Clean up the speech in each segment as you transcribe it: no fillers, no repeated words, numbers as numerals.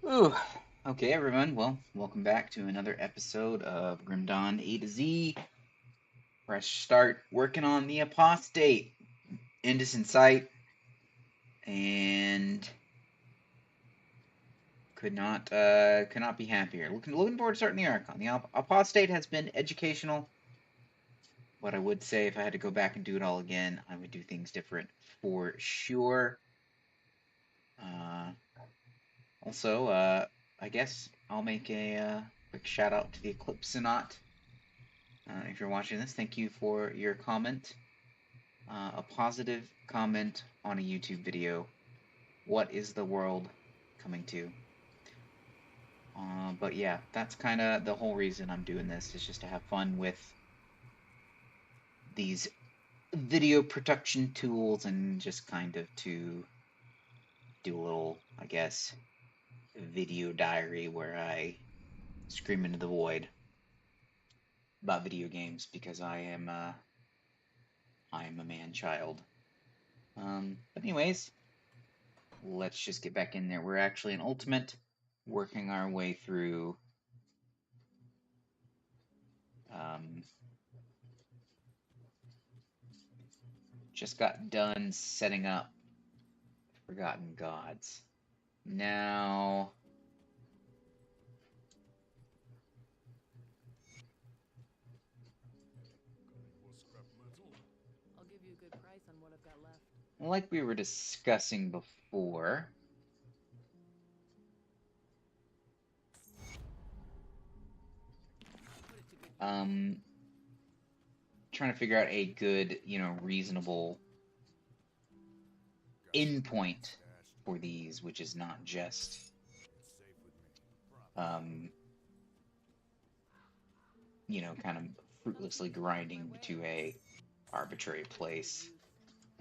Ooh. Okay, everyone. Well, welcome back to another episode of Grim Dawn A to Z. Fresh start working on the Apostate. End is in sight, and could not be happier. Looking forward to starting the Archon. The Apostate has been educational. What I would say, if I had to go back and do it all again, I would do things different for sure. Uh, also, I guess I'll make a quick shout out to the Eclipsonaut. If you're watching this, thank you for your comment. A positive comment on a YouTube video. What is the world coming to? But yeah, that's kind of the whole reason I'm doing this, is just to have fun with these video production tools and just kind of to do a little, I guess, video diary where I scream into the void about video games because I am a man-child. But anyways, let's just get back in there. We're actually in Ultimate, working our way through just got done setting up Forgotten Gods. Now, I'll give you a good price on what I've got left. like we were discussing before, trying to figure out a good, reasonable endpoint for these, which is not just, kind of fruitlessly grinding to a arbitrary place.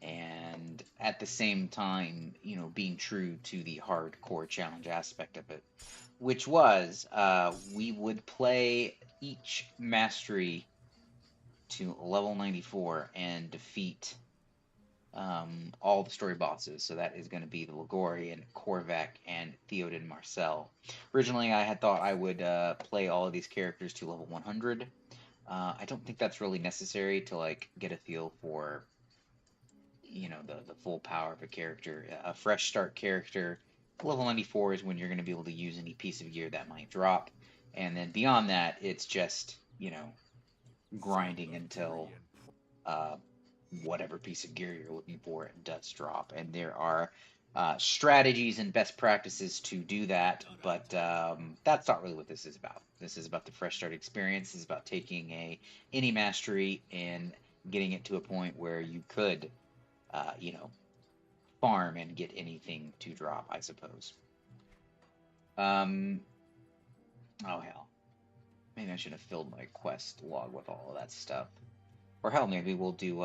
And at the same time, being true to the hardcore challenge aspect of it, which was we would play each mastery to level 94 and defeat all the story bosses. So that is going to be the Ligorian, Korvac, and Theoden Marcel. Originally, I had thought I would play all of these characters to level 100. I don't think that's really necessary to get a feel for the full power of a character. A fresh start character, level 94 is when you're going to be able to use any piece of gear that might drop, and then beyond that, it's just grinding until whatever piece of gear you're looking for does drop. And there are strategies and best practices to do that, but that's not really what this is about. This is about the fresh start experience. This is about taking any mastery and getting it to a point where you could farm and get anything to drop, I suppose. Oh hell. Maybe I should have filled my quest log with all of that stuff. Or hell, maybe we'll do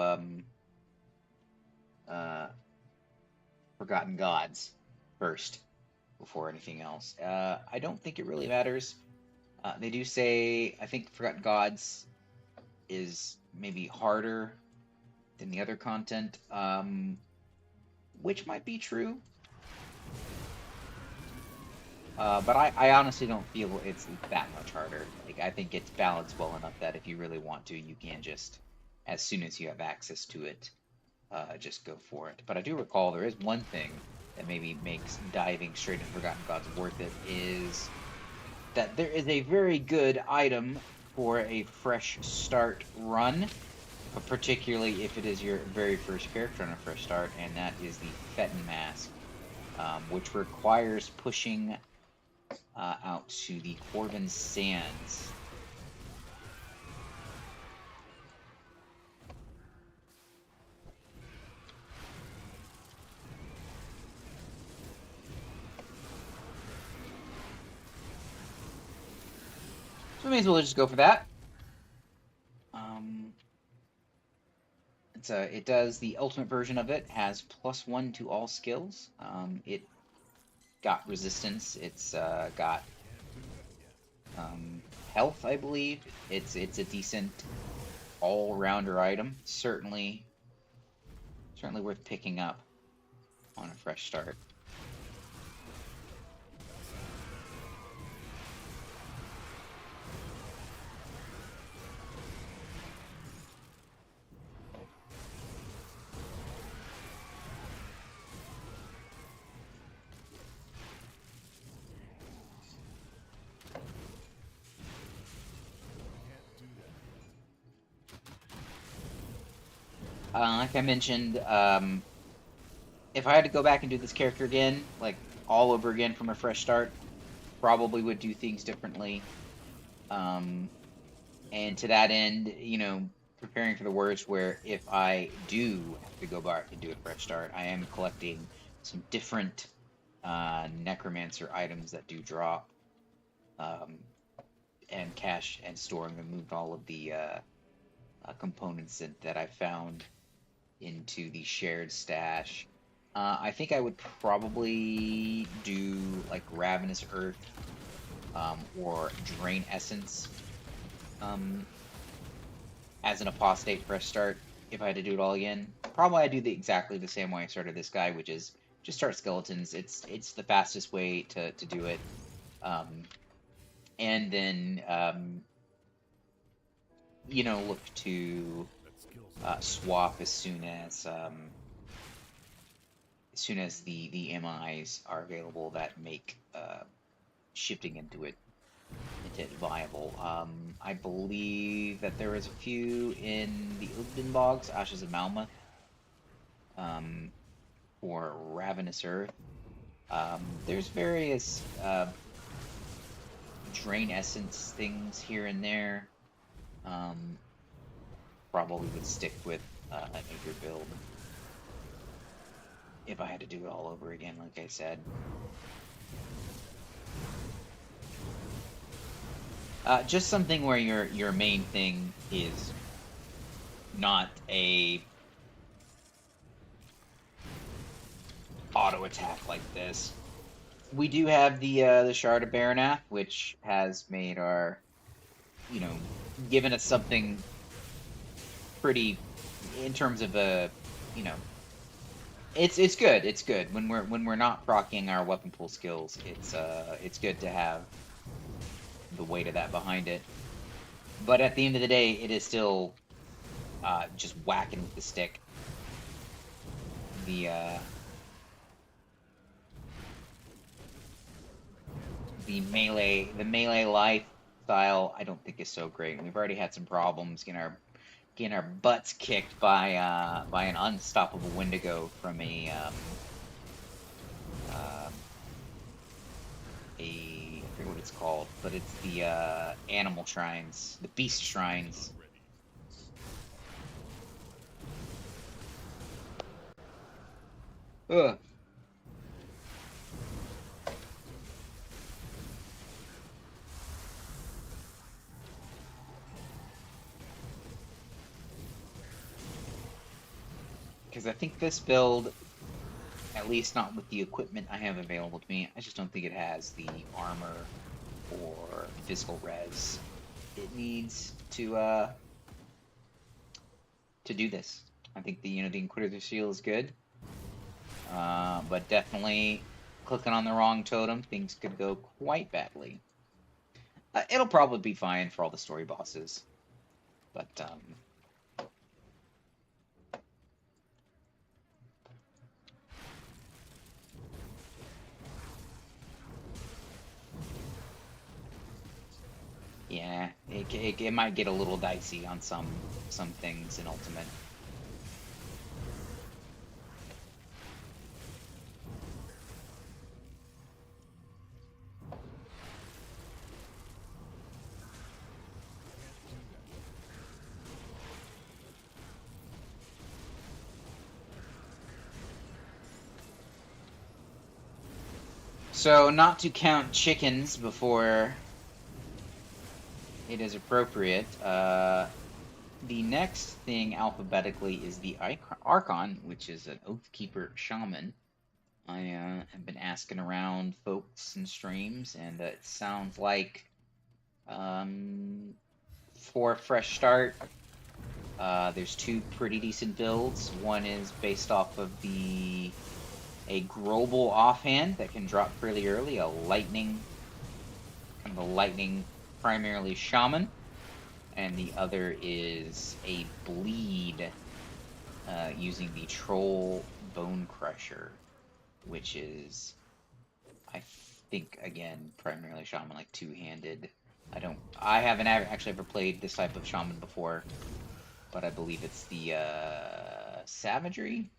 Forgotten Gods first before anything else. I don't think it really matters. They do say, I think Forgotten Gods is maybe harder than the other content, which might be true. But I honestly don't feel it's that much harder. I think it's balanced well enough that if you really want to, you can just, as soon as you have access to it, just go for it. But I do recall there is one thing that maybe makes diving straight into Forgotten Gods worth it, is that there is a very good item for a fresh start run, but particularly if it is your very first character on a fresh start, and that is the Fetin Mask, which requires pushing out to the Corvin Sands. So we may as well just go for that. It does, the ultimate version of it has +1 to all skills. It got resistance. It's got health, I believe. It's a decent all-rounder item. Certainly worth picking up on a fresh start. Like I mentioned, if I had to go back and do this character again, like all over again from a fresh start, probably would do things differently. Um, and to that end, preparing for the worst where if I do have to go back and do a fresh start, I am collecting some different necromancer items that do drop, um, and cache and store and remove all of the components that I found into the shared stash. I think I would probably do like Ravenous Earth, or Drain Essence, um, as an Apostate fresh start. If I had to do it all again, probably I'd do exactly the same way I started this guy, which is just start skeletons. It's the fastest way to do it. Um, and then look to swap as soon as the MIs are available that make shifting into it viable. I believe that there is a few in the Open Bogs, Ashes of Malma, um, or Ravenous Earth. There's various Drain Essence things here and there. Um, Probably would stick with an Acre build if I had to do it all over again, like I said. Just something where your main thing is not a auto attack like this. We do have the Shard of Baranath, which has made our, you know, given us something pretty in terms of you know, it's good. It's good when we're not proccing our weapon pool skills. It's good to have the weight of that behind it. But at the end of the day, it is still just whacking with the stick. The uh, the melee lifestyle I don't think is so great. We've already had some problems getting our butts kicked by an unstoppable Wendigo from I forget what it's called, but it's the animal shrines, the beast shrines. Ugh. Because I think this build, at least not with the equipment I have available to me, I just don't think it has the armor or physical res it needs to do this. I think the Inquisitor Seal is good, but definitely clicking on the wrong totem, things could go quite badly. It'll probably be fine for all the story bosses, but yeah, it might get a little dicey on some things in Ultimate. So, not to count chickens before it is appropriate, the next thing alphabetically is the Archon, which is an Oathkeeper Shaman. I have been asking around folks and streams, and it sounds like for a fresh start, there's two pretty decent builds. One is based off of a global offhand that can drop fairly early, kind of a lightning primarily shaman, and the other is a bleed using the troll bone crusher, which is, I think, again, primarily shaman, like two-handed. I haven't actually ever played this type of shaman before. but I believe it's the Savagery.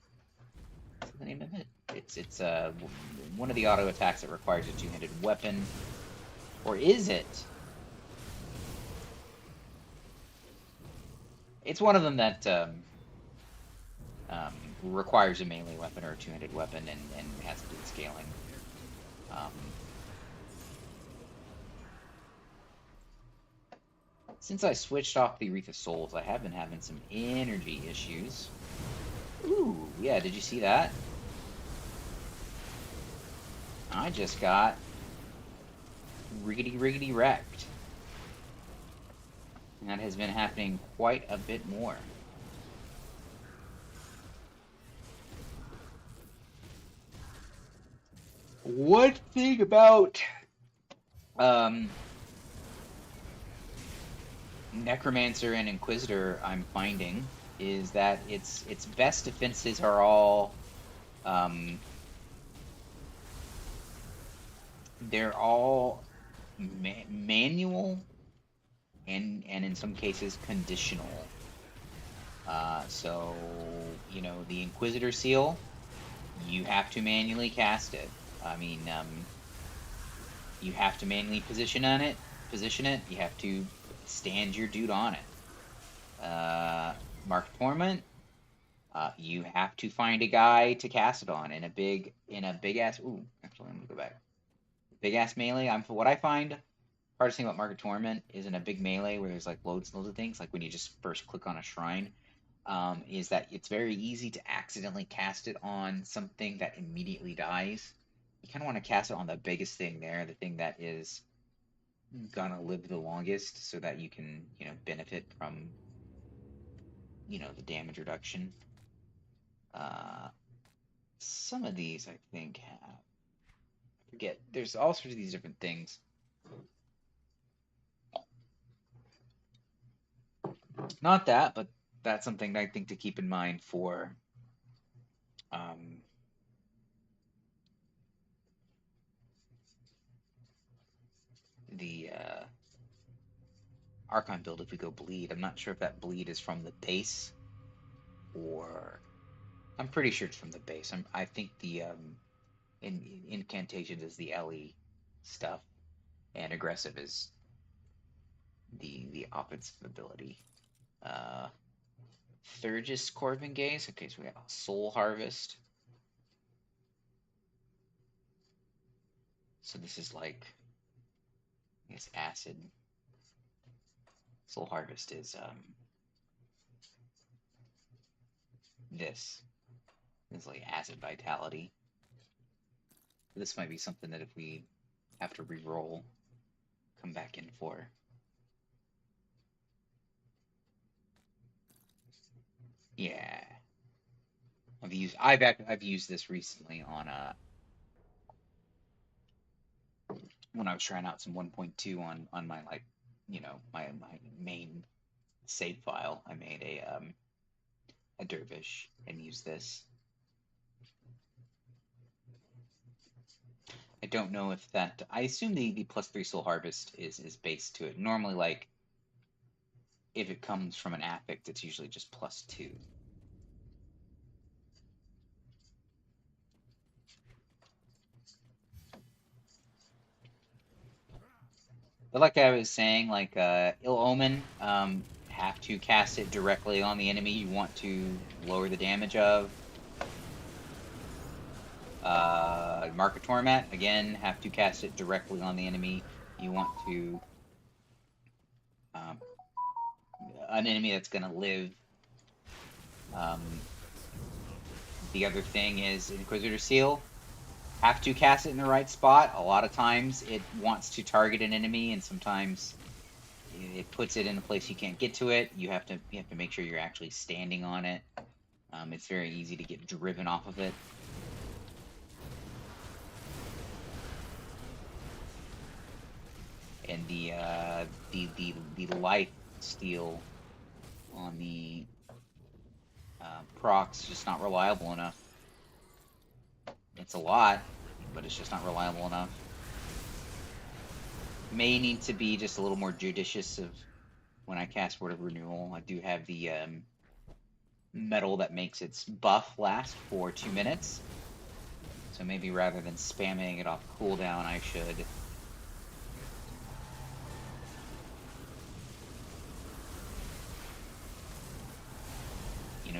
What's the name of it? It's one of the auto attacks that requires a two-handed weapon, or is it? It's one of them that requires a melee weapon or a two-handed weapon, and has to do the scaling. Since I switched off the Wreath of Souls, I have been having some energy issues. Ooh, yeah, did you see that? I just got riggedy wrecked. And that has been happening quite a bit more. One thing about Necromancer and Inquisitor I'm finding is that its best defenses are all they're all manual and in some cases conditional. So you know, the Inquisitor seal, you have to manually cast it. I mean, you have to manually position it. You have to stand your dude on it. Mark Torment, you have to find a guy to cast it on in a big ass. Ooh, actually, I'm gonna go back. Big ass melee. What I find hardest thing about Market Torment is in a big melee where there's like loads and loads of things. Like when you just first click on a shrine, is that it's very easy to accidentally cast it on something that immediately dies. You kind of want to cast it on the biggest thing there, the thing that is gonna live the longest, so that you can, you know, benefit from, you know, the damage reduction. Some of these I think have, I forget. There's all sorts of these different things. Not that, but that's something I think to keep in mind for the Archon build. If we go bleed, I'm not sure if that bleed is from the base, or I'm pretty sure it's from the base. I think the incantation is the LE stuff, and aggressive is the offensive ability. Thurgis Corvin Gaze. Okay, so we got Soul Harvest. So this is like, I guess, acid. Soul Harvest is this is like acid vitality. This might be something that if we have to re-roll, come back in for. Yeah, I've used this recently on when I was trying out some 1.2 on my, like, you know, my main save file. I made a dervish and used this. I don't know if that. I assume the +3 soul harvest is based to it. Normally, like, if it comes from an affix, it's usually just +2. But like I was saying, like Ill Omen, have to cast it directly on the enemy you want to lower the damage of. Mark of Torment, again, have to cast it directly on the enemy you want to. An enemy that's going to live. The other thing is Inquisitor Seal. Have to cast it in the right spot. A lot of times it wants to target an enemy, and sometimes it puts it in a place you can't get to it. You have to make sure you're actually standing on it. It's very easy to get driven off of it. And the life steal on the procs just not reliable enough. It's a lot, but it's just not reliable enough. May need to be just a little more judicious of when I cast Word of Renewal. I do have the metal that makes its buff last for 2 minutes. So maybe rather than spamming it off cooldown, I should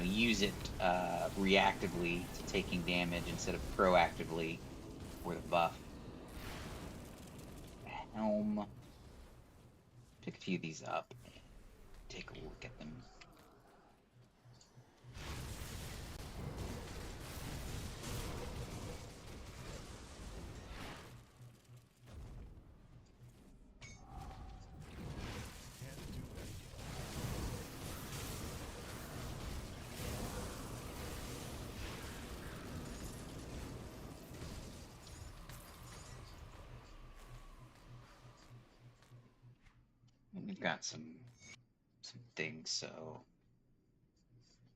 use it reactively to taking damage instead of proactively for the buff. Helm. Pick a few of these up and take a look at them. We've got some things, so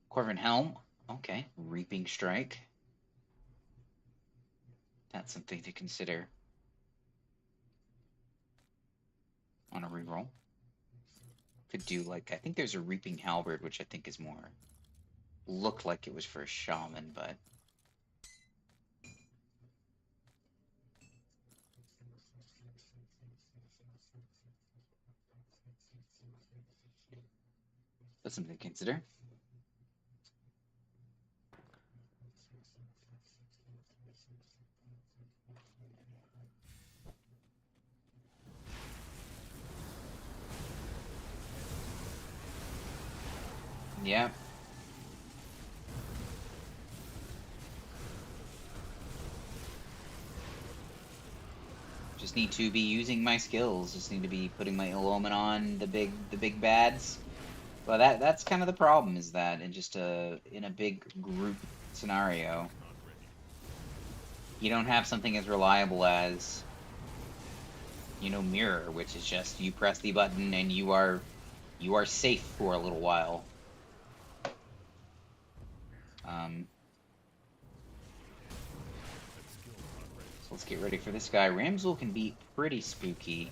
Corvin Helm, okay, Reaping Strike. That's something to consider on a reroll. Could do like, I think there's a Reaping Halberd, which I think is more, looked like it was for a shaman, but that's something to consider. Yeah. Just need to be using my skills. Just need to be putting my ill omen on the big bads. Well, that's kind of the problem, is that in just in a big group scenario, you don't have something as reliable as mirror, which is just you press the button and you are safe for a little while. So let's get ready for this guy. Ramsel can be pretty spooky.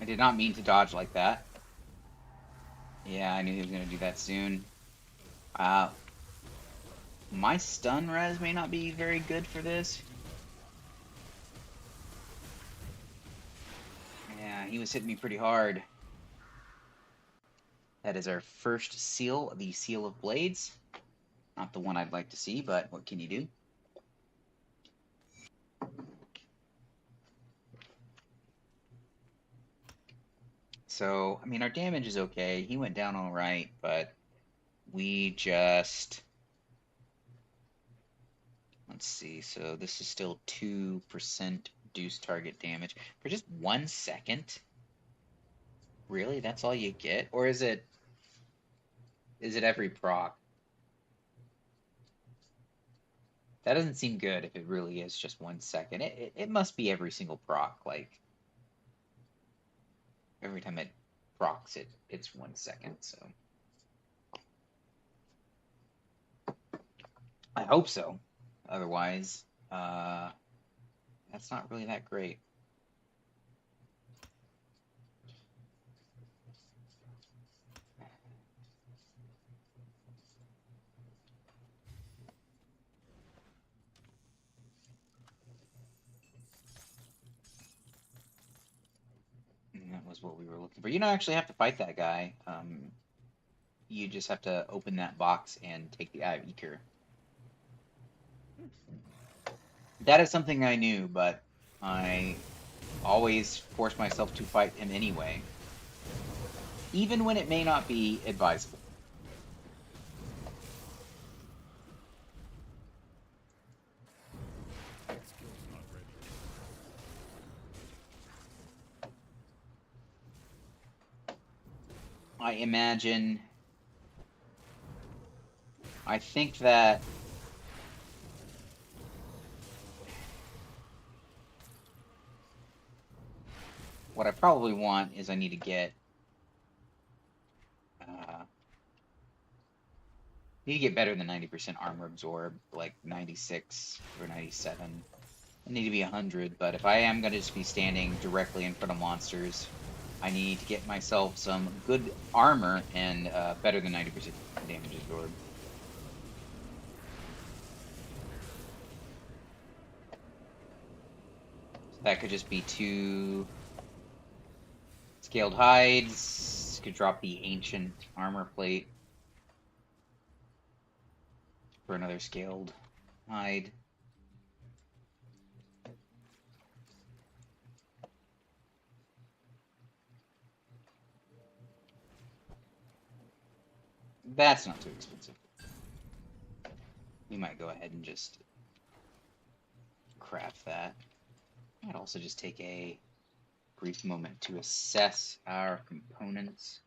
I did not mean to dodge like that. Yeah, I knew he was going to do that soon. My stun res may not be very good for this. Yeah, he was hitting me pretty hard. That is our first seal, the Seal of Blades. Not the one I'd like to see, but what can you do? So, I mean, our damage is okay. He went down all right, but we just... Let's see. So this is still 2% reduced target damage for just 1 second. Really? That's all you get? Or is it every proc? That doesn't seem good if it really is just 1 second. It must be every single proc, like every time it procs it's 1 second, so I hope so. Otherwise, that's not really that great. And that was what we were looking for. You don't actually have to fight that guy. You just have to open that box and take the Eye of Eker. That is something I knew, but I always force myself to fight him anyway, even when it may not be advisable. I imagine, I think that what I probably want is I need to get Need to get better than 90% armor absorb, like 96 or 97. I need to be 100, but if I am going to just be standing directly in front of monsters, I need to get myself some good armor and better than 90% damage absorb. So that could just be 2 scaled hides. Could drop the ancient armor plate for another scaled hide. That's not too expensive. We might go ahead and just craft that. I'd also just take a brief moment to assess our components.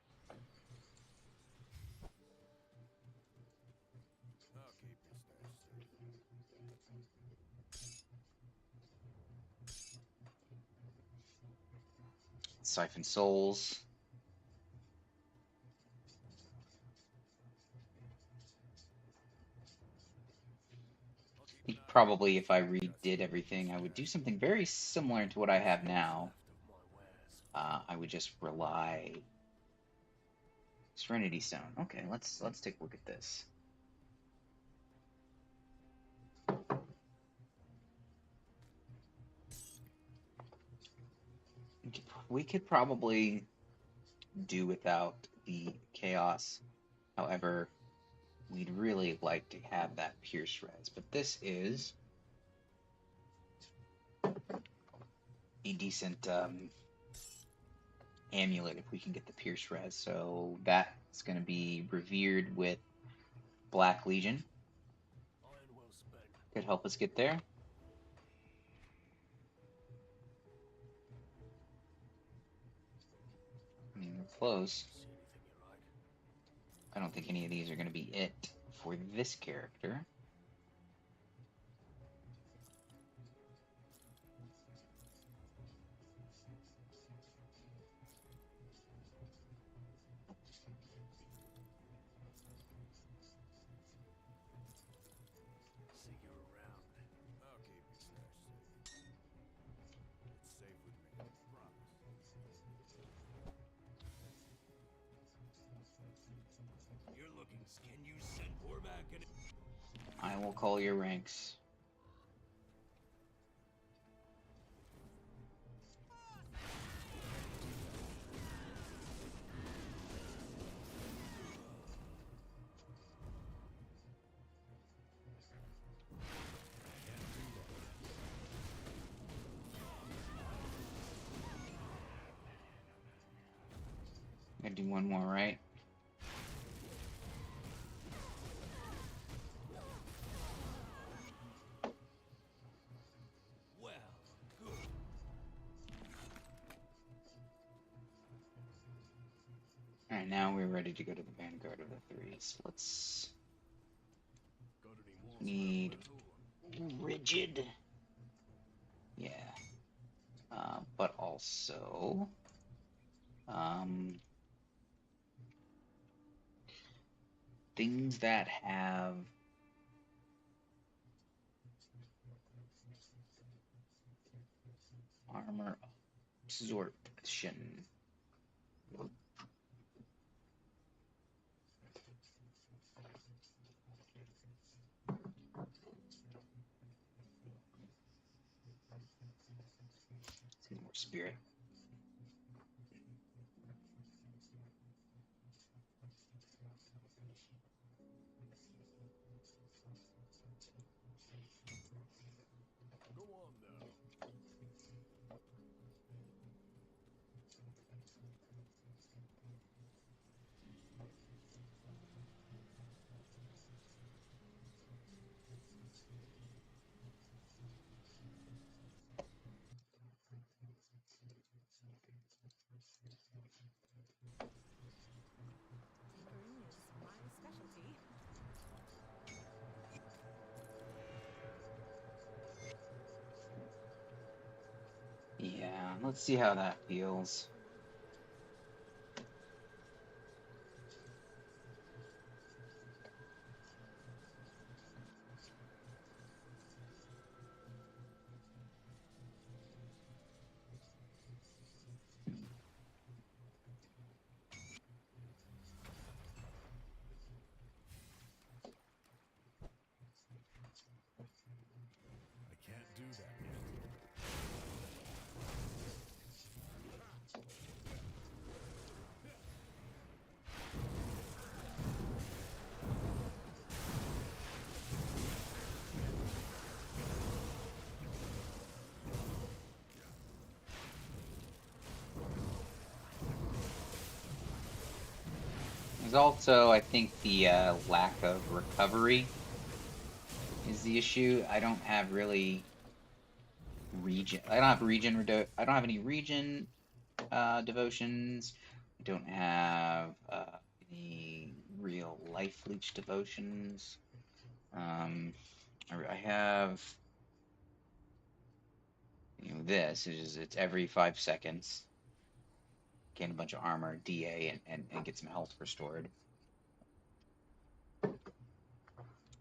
Siphon souls. I think probably if I redid everything, I would do something very similar to what I have now. I would just rely Serenity Stone. Okay, let's take a look at this. We could probably do without the chaos. However, we'd really like to have that pierce res. But this is a decent amulet if we can get the pierce res. So that's going to be revered with Black Legion. Could help us get there. I mean, we're close. I don't think any of these are going to be it for this character. I will call your ranks. I do one more, right? Alright, now we're ready to go to the Vanguard of the Threes. Let's need rigid. Yeah. But also things that have armor absorption. Let's get more spirit. Tinkering is my specialty. Yeah, let's see how that feels. also, I think, the lack of recovery is the issue. I don't have really region. I don't have region. I don't have any region devotions. I don't have any real life leech devotions. I have, this is it's every 5 seconds. Gain a bunch of armor, DA, and get some health restored.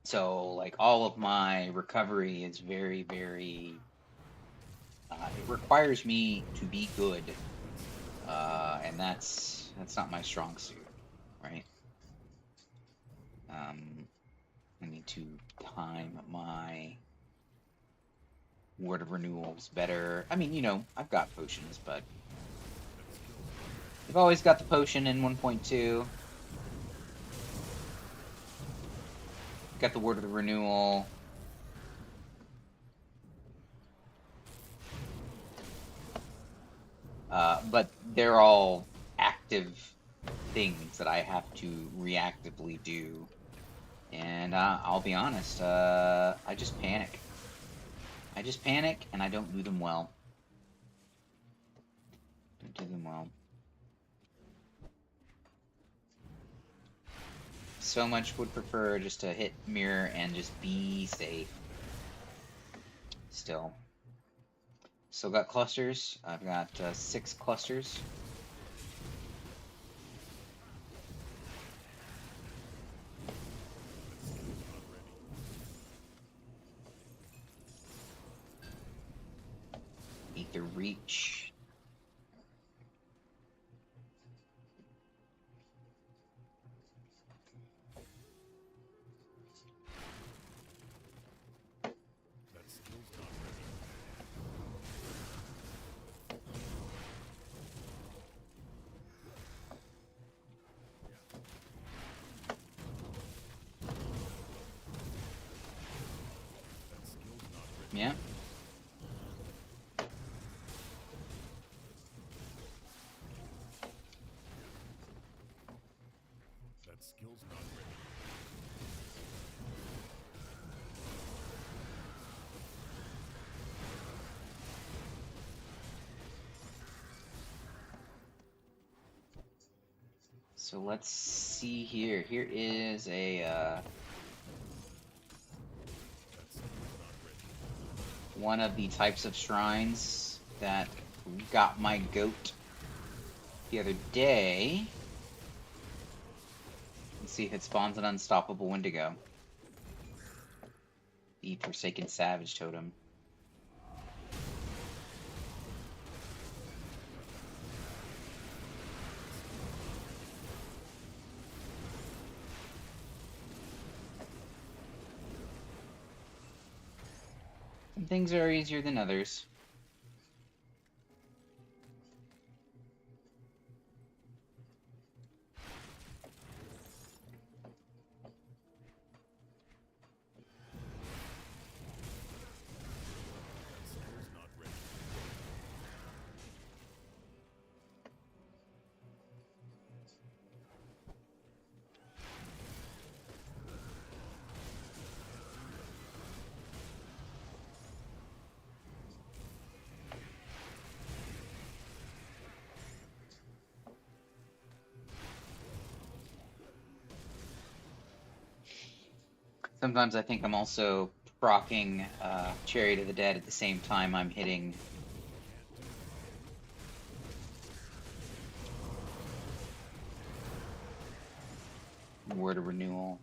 So, like, all of my recovery is very, very. It requires me to be good, and that's not my strong suit, right? I need to time my word of renewals better. I mean, I've got potions, but I've always got the potion in 1.2. Got the word of the renewal. But they're all active things that I have to reactively do. And I'll be honest, I just panic. I just panic, and I don't do them well. Don't do them well. So much would prefer just to hit mirror and just be safe. Still got clusters. I've got 6 clusters. Ether reach. Yeah. That skill's not ready. So let's see here. Here is a one of the types of shrines that got my goat the other day. Let's see if it spawns an unstoppable Wendigo. The Forsaken Savage Totem. Some things are easier than others. Sometimes I think I'm also proccing Chariot of the Dead at the same time I'm hitting Word of Renewal.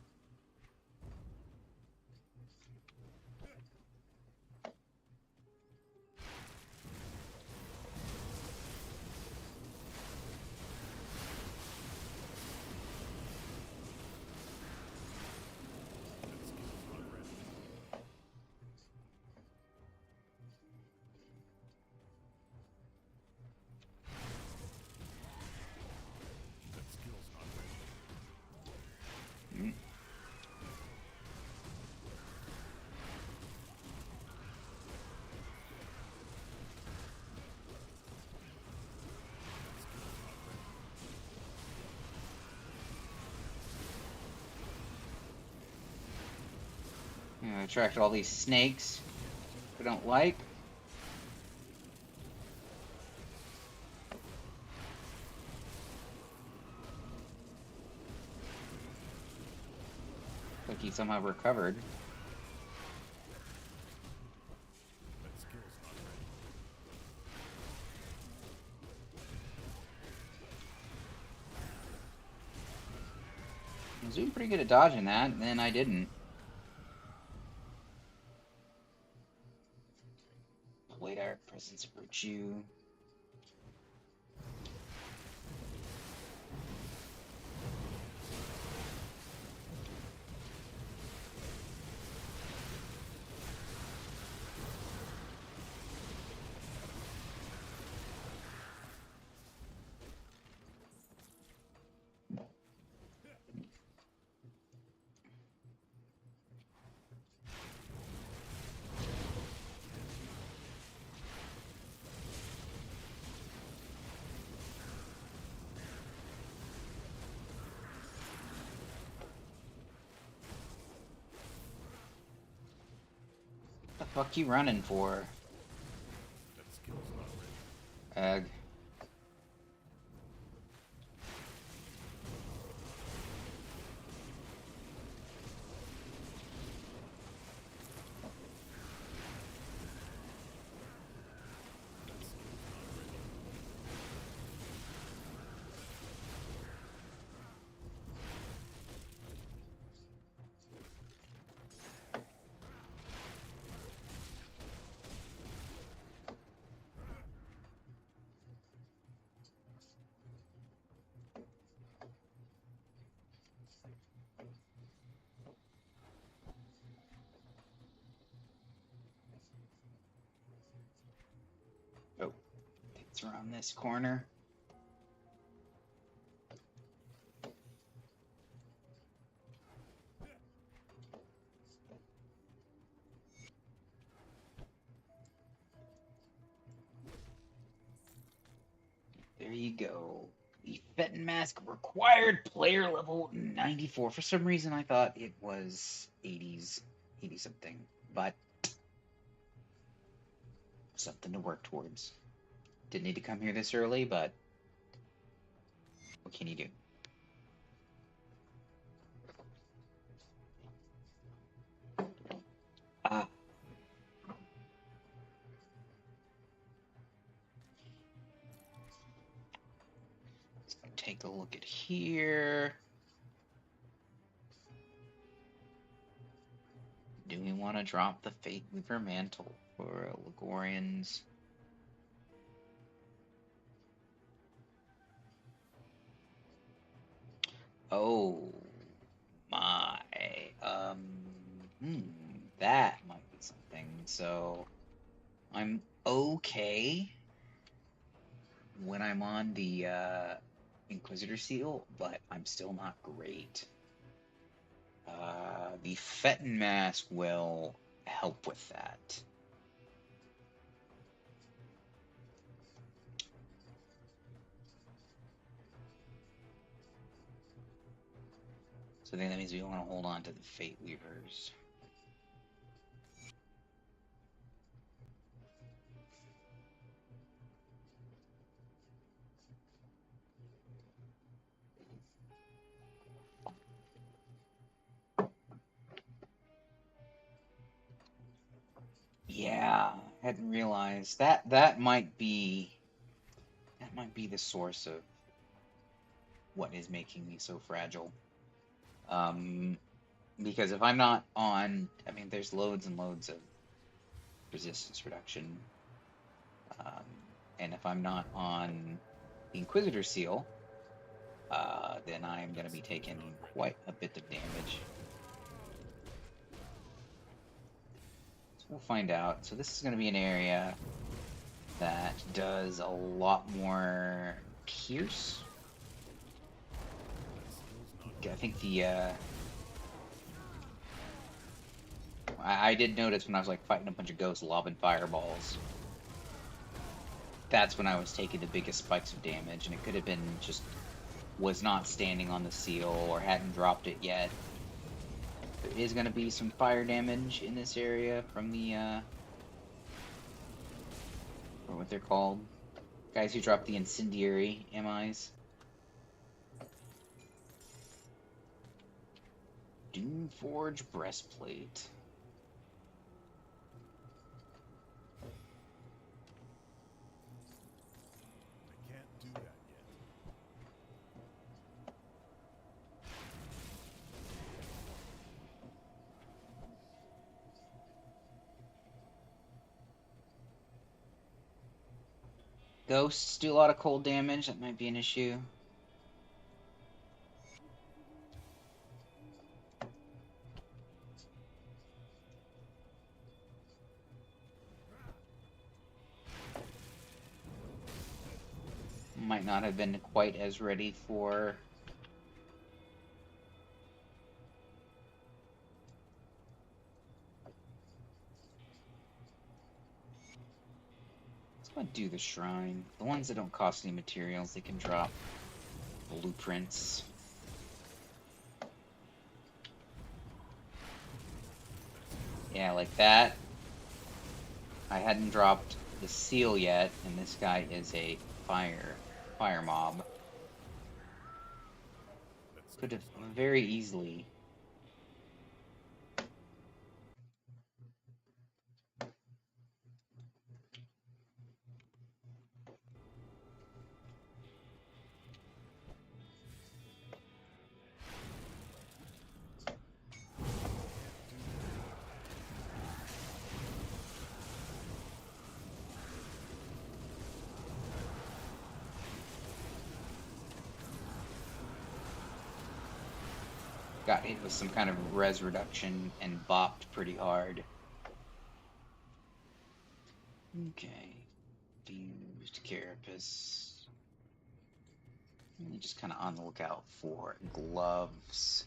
Attract all these snakes we don't like. Like he somehow recovered. That skill's not ready. I was doing pretty good at dodging that, and then I didn't. Blade Art, Presence of Virtue. What the fuck you running for? That skill's not ready. Ugh. That skill's not ready. Oh, it's around this corner. There you go. The Fettin Mask required player level 94. For some reason, I thought it was 80s, 80 something, but something to work towards. Didn't need to come here this early, but what can you do? Ah. Let's take a look at here. Do we want to drop the Fate Weaver Mantle for Ligorians? Oh my. That might be something. So I'm okay when I'm on the Inquisitor seal, but I'm still not great. The Fettin Mask will help with that. So then that means we want to hold on to the Fate Weavers. Yeah, hadn't realized that might be the source of what is making me so fragile. Because if I'm not on, I mean, there's loads and loads of resistance reduction, and if I'm not on the Inquisitor seal, then I'm going to be taking quite a bit of damage. So we'll find out. So this is going to be an area that does a lot more pierce. I think the I did notice when I was like fighting a bunch of ghosts lobbing fireballs. That's when I was taking the biggest spikes of damage, and it could have been just was not standing on the seal or hadn't dropped it yet. There is going to be some fire damage in this area from the, or what they're called. Guys who drop the incendiary MIs. Doomforge breastplate. I can't do that yet. Ghosts do a lot of cold damage. That might be an issue. Might not have been quite as ready for let's go and do the shrine. The ones that don't cost any materials, they can drop blueprints. Yeah, like that. I hadn't dropped the seal yet, and this guy is a fire mob. Could have very easily. Got hit with some kind of res reduction and bopped pretty hard. Okay. Fused carapace. Really just kind of on the lookout for gloves.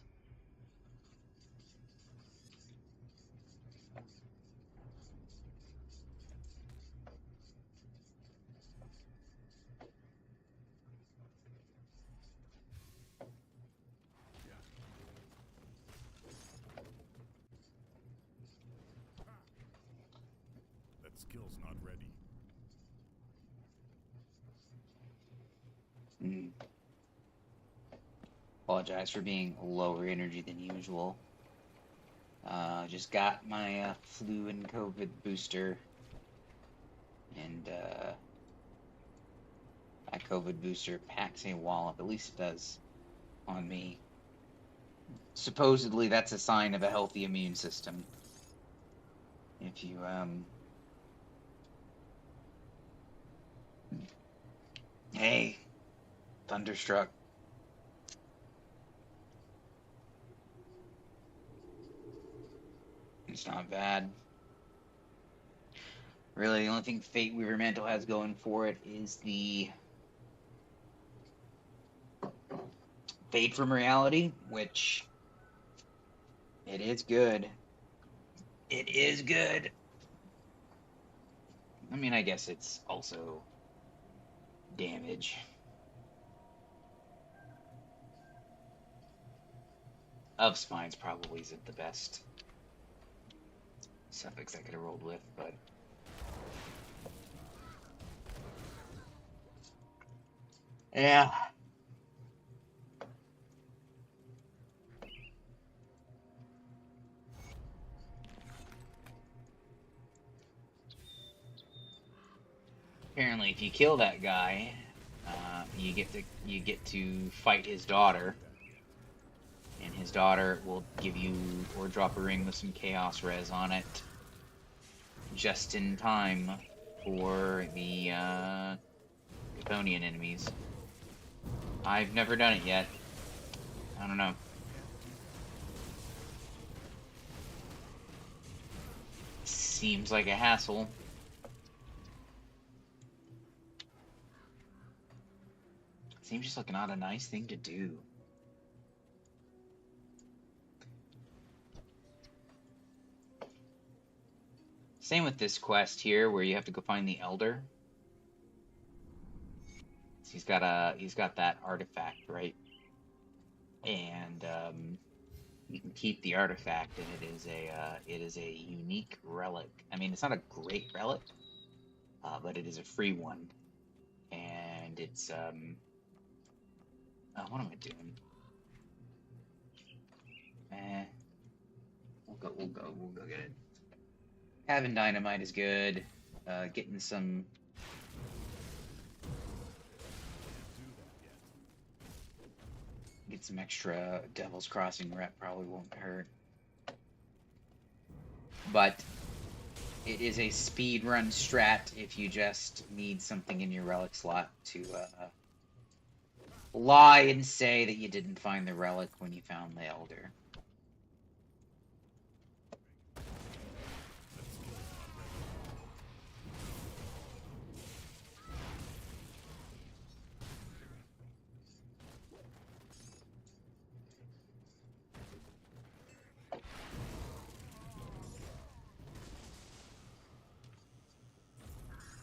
That skill's not ready. Apologize for being lower energy than usual. Just got my flu and COVID booster, and that COVID booster packs a wallop. At least it does on me. Supposedly, that's a sign of a healthy immune system. If you hey, Thunderstruck. It's not bad. Really, the only thing Fate Weaver Mantle has going for it is the Fade from Reality, which it is good. It is good. I mean, I guess it's also damage. Of Spines probably isn't the best suffix I could have rolled with, but yeah. Apparently, if you kill that guy, you get to fight his daughter, and his daughter will give you or drop a ring with some chaos res on it, just in time for the Chthonian enemies. I've never done it yet. I don't know. Seems like a hassle. Seems just like not a nice thing to do. Same with this quest here, where you have to go find the Elder. So he's got that artifact, right? And You can keep the artifact, and it is a unique relic. I mean, it's not a great relic, but it is a free one, and it's what am I doing? Eh, we'll go get it. Having dynamite is good. Getting some Get some extra Devil's Crossing rep probably won't hurt. But it is a speed run strat if you just need something in your relic slot to lie and say that you didn't find the relic when you found the Elder.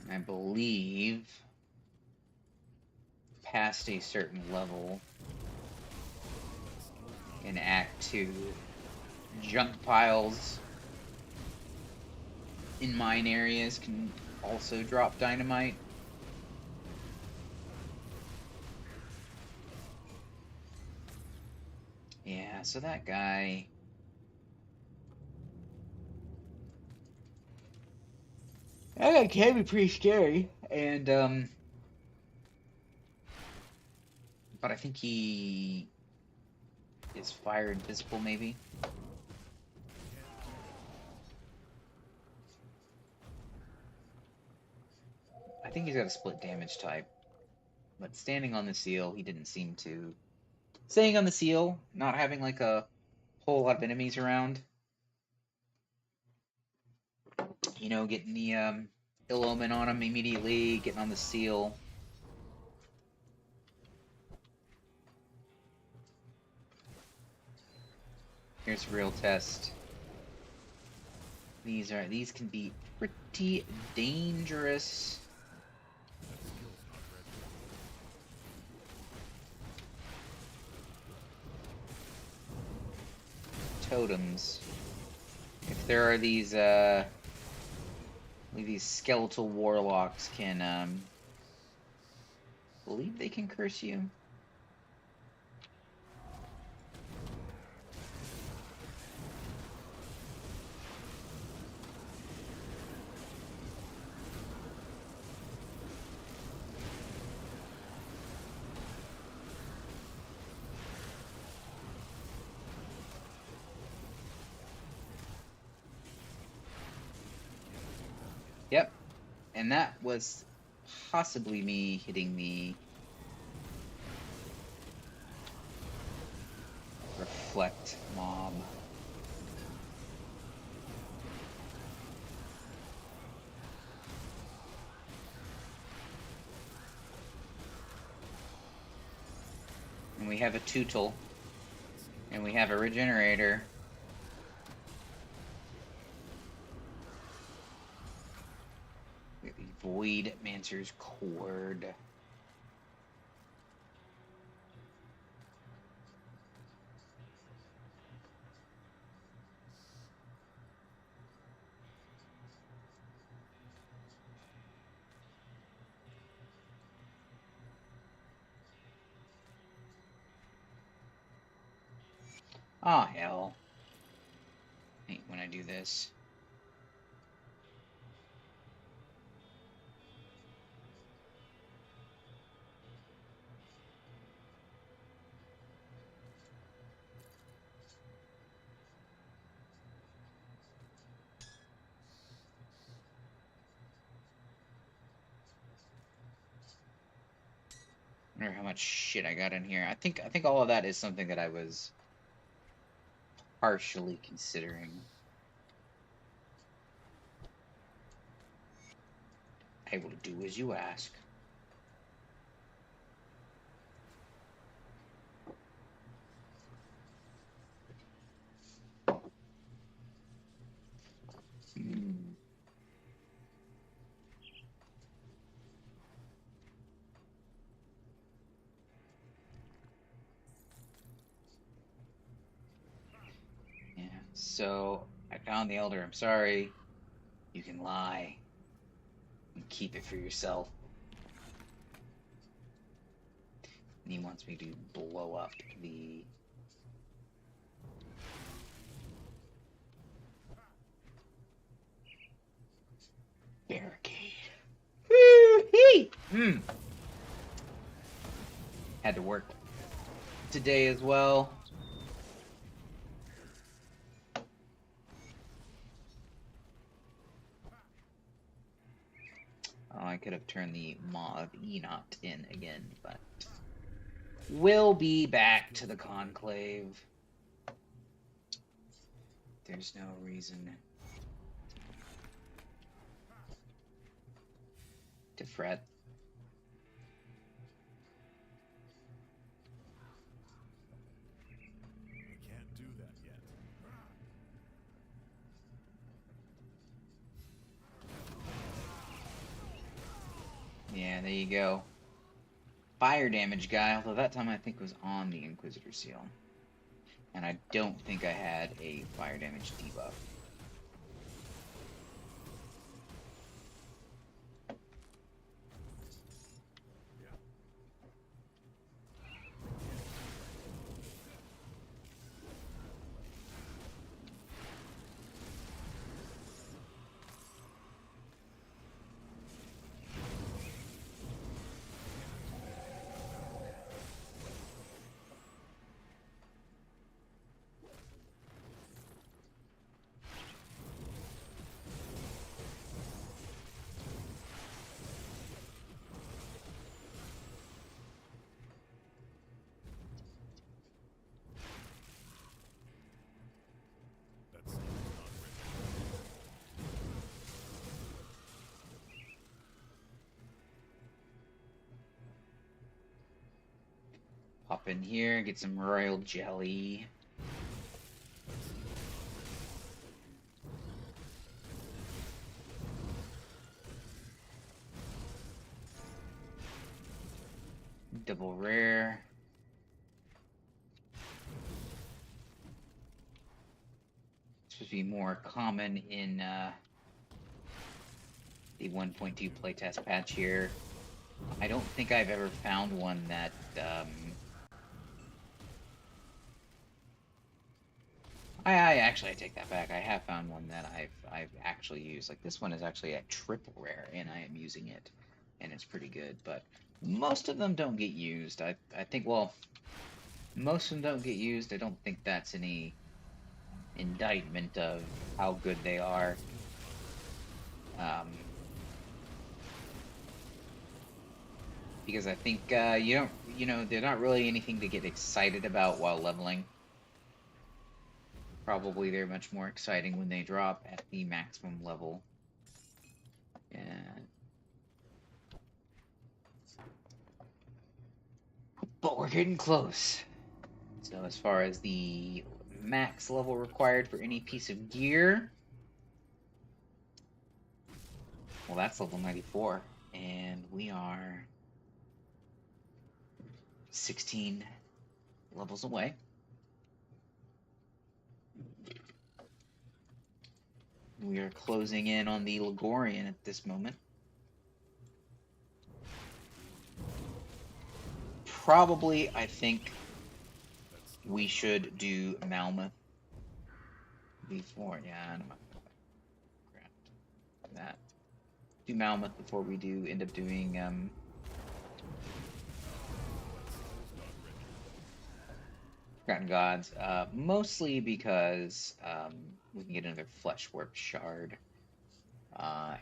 And I believe past a certain level in Act 2, junk piles in mine areas can also drop dynamite. Yeah, so that guy... That guy can be pretty scary, and but I think he is fire invisible, maybe. I think he's got a split damage type, but standing on the seal, he didn't seem to. Staying on the seal, not having like a whole lot of enemies around. You know, getting the ill omen on him immediately, getting on the seal. Here's a real test. These can be pretty dangerous. Totems. If there are these skeletal warlocks can believe they can curse you. Yep, and that was possibly me hitting the reflect mob. And we have a Tootle, and we have a regenerator. Void Mancer's Cord. Ah, hell. I hate when I do this. I wonder how much shit I got in here. I think all of that is something that I was partially considering. I will do as you ask. So, I found the Elder. I'm sorry. You can lie and keep it for yourself. And he wants me to blow up the barricade. Woo-hee! Had to work today as well. Oh, I could have turned the Maw of Enoch in again, but we'll be back to the Conclave. There's no reason to fret. I can't do that yet. Yeah, there you go. Fire damage guy, although that time I think was on the Inquisitor seal. And I don't think I had a fire damage debuff. That skill's not ready. Pop in here, get some royal jelly. Double rare. Supposed to be more common in the 1.2 playtest patch here. I don't think I've ever found one that I actually I take that back. I have found one that I've actually used. Like this one is actually a triple rare, and I am using it, and it's pretty good. But most of them don't get used. I think most of them don't get used. I don't think that's any indictment of how good they are. Because I think they're not really anything to get excited about while leveling. Probably they're much more exciting when they drop at the maximum level. Yeah. But we're getting close. So as far as the max level required for any piece of gear, well, that's level 94, and we are 16 levels away. We are closing in on the Ligorian at this moment. Probably, I think we should do Malmuth before. Yeah, I'm not gonna grab that. Do Malmuth before we do end up doing Forgotten Gods. Mostly because we can get another Flesh Warp Shard.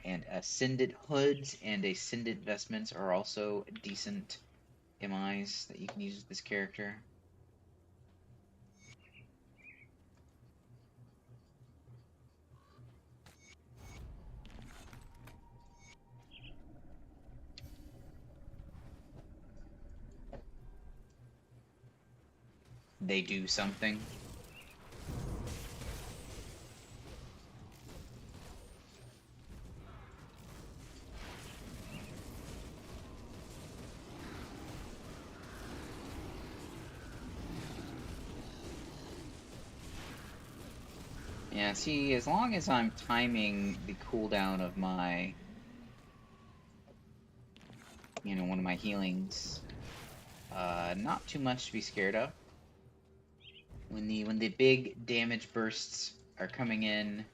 And Ascendant Hoods and Ascendant Vestments are also decent MIs that you can use with this character. They do something. Yeah, see, as long as I'm timing the cooldown of my, one of my healings, not too much to be scared of. When the big damage bursts are coming in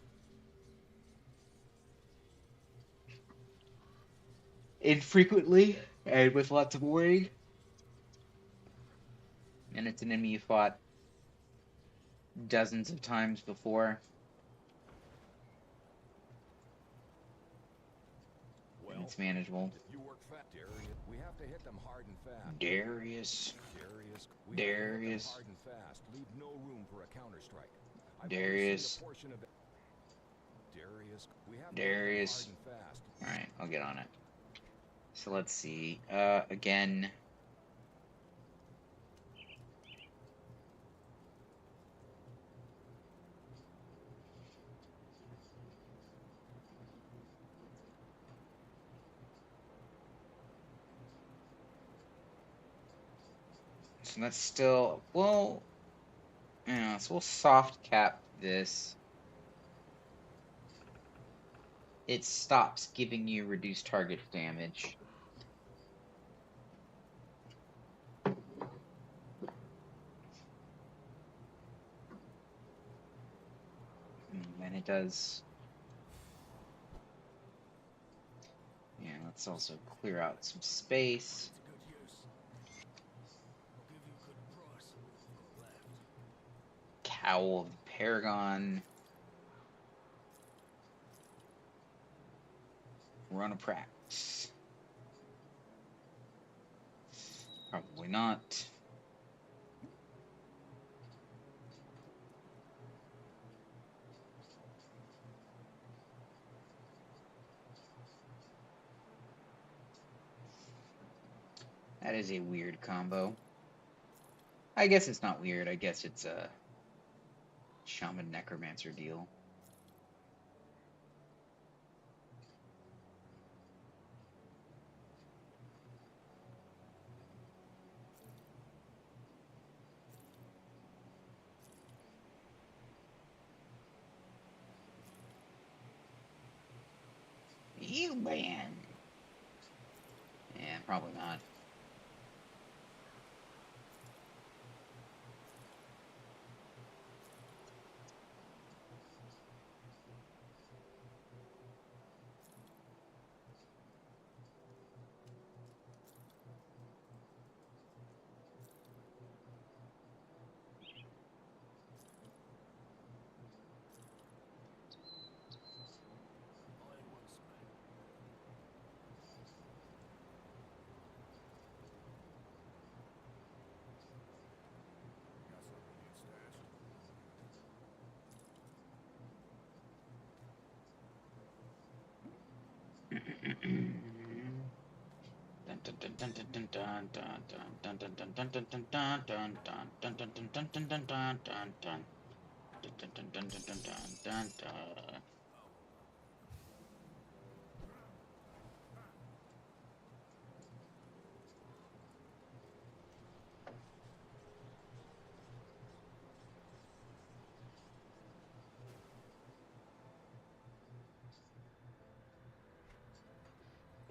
infrequently and with lots of warning, and it's an enemy you fought dozens of times before, and it's manageable. If you work fast, Darius, we have to hit them hard and fast. Darius. Darius, we have to hit them Darius. hard and fast. Leave no room for a counterstrike. Darius. Darius, we have Darius. to hit them hard and fast. Alright, I'll get on it. So let's see. Again. So that's still, well, yeah, so we'll soft cap this. It stops giving you reduced target damage. And it does. Yeah, let's also clear out some space. Cowl of the Paragon. Run a practice. Probably not. That is a weird combo. I guess it's not weird. I guess it's a Shaman Necromancer deal. You man. Yeah, probably not.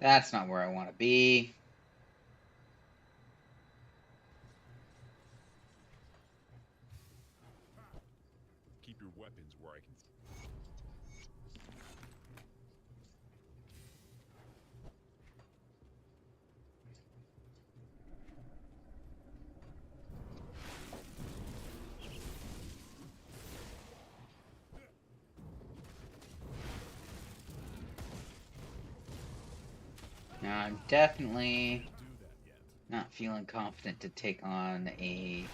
That's not where I want to be. Keep your weapons where I can. Now, I'm definitely not feeling confident to take on a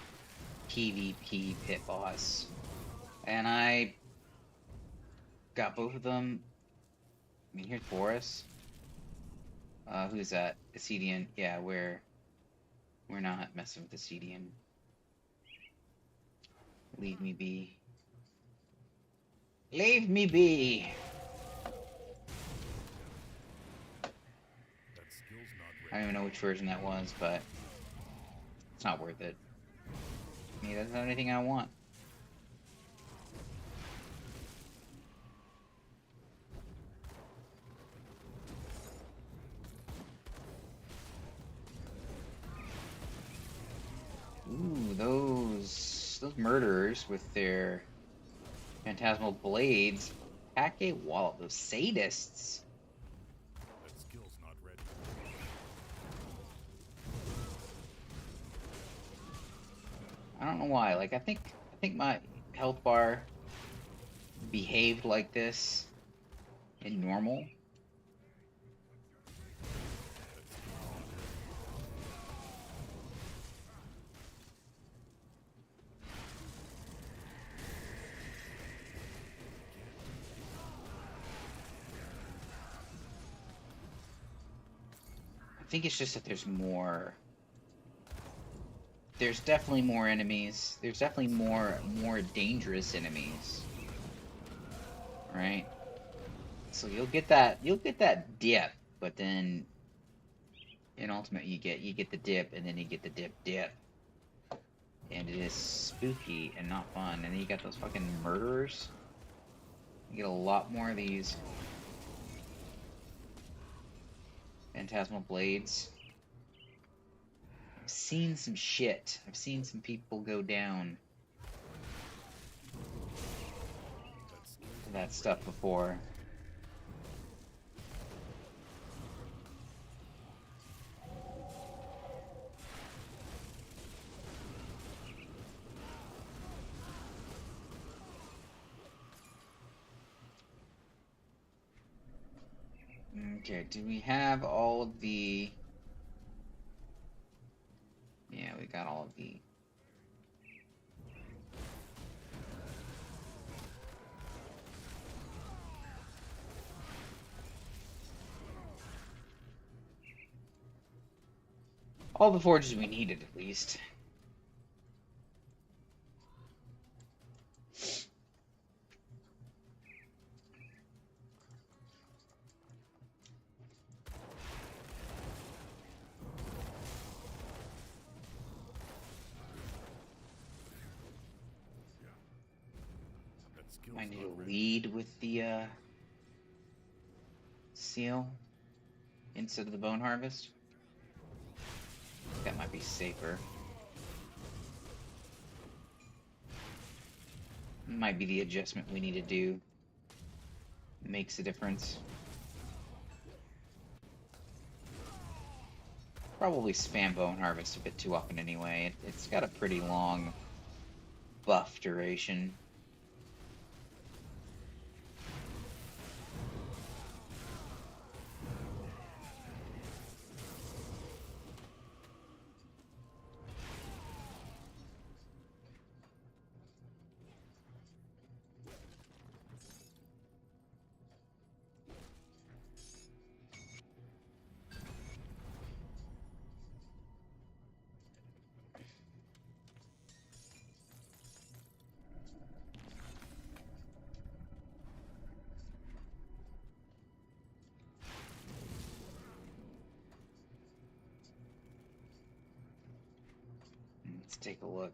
PvP pit boss. And I got both of them. I mean, here's Boris. Who's that? Acedian. Yeah, we're not messing with Acedian. Leave me be. Leave me be! I don't even know which version that was, but it's not worth it. He doesn't have anything I want. those murderers with their phantasmal blades pack a wallop. Those sadists. That skill's not ready. I don't know why. Like I think my health bar behaved like this in normal. I think it's just that there's more. There's definitely more enemies. There's definitely more dangerous enemies. Right? So you'll get that dip, but then in Ultimate you get the dip and then you get the dip. And it is spooky and not fun. And then you got those fucking murderers. You get a lot more of these phantasmal blades. I've seen some shit. I've seen some people go down to that stuff before. Okay, do we have all of the... Yeah, we got all of the... all the forges we needed, at least. I need to lead with the seal instead of the bone harvest. That might be safer. Might be the adjustment we need to do. Makes a difference. Probably spam bone harvest a bit too often anyway. It's got a pretty long buff duration. Let's take a look.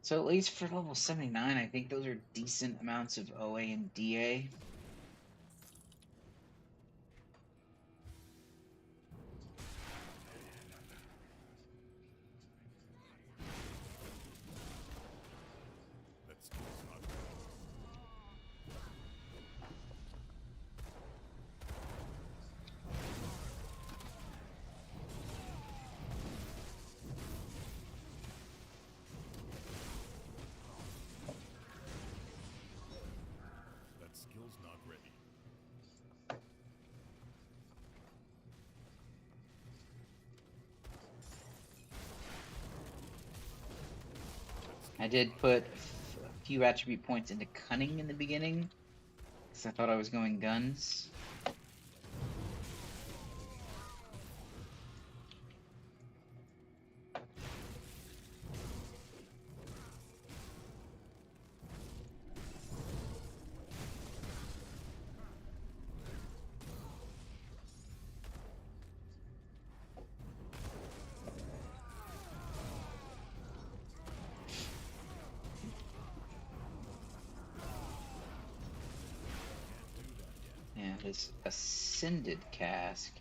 So at least for level 79, I think those are decent amounts of OA and DA. That skill's not ready. That skill's not ready. I did put a few attribute points into cunning in the beginning, because I thought I was going guns. Yeah, this ascended cask.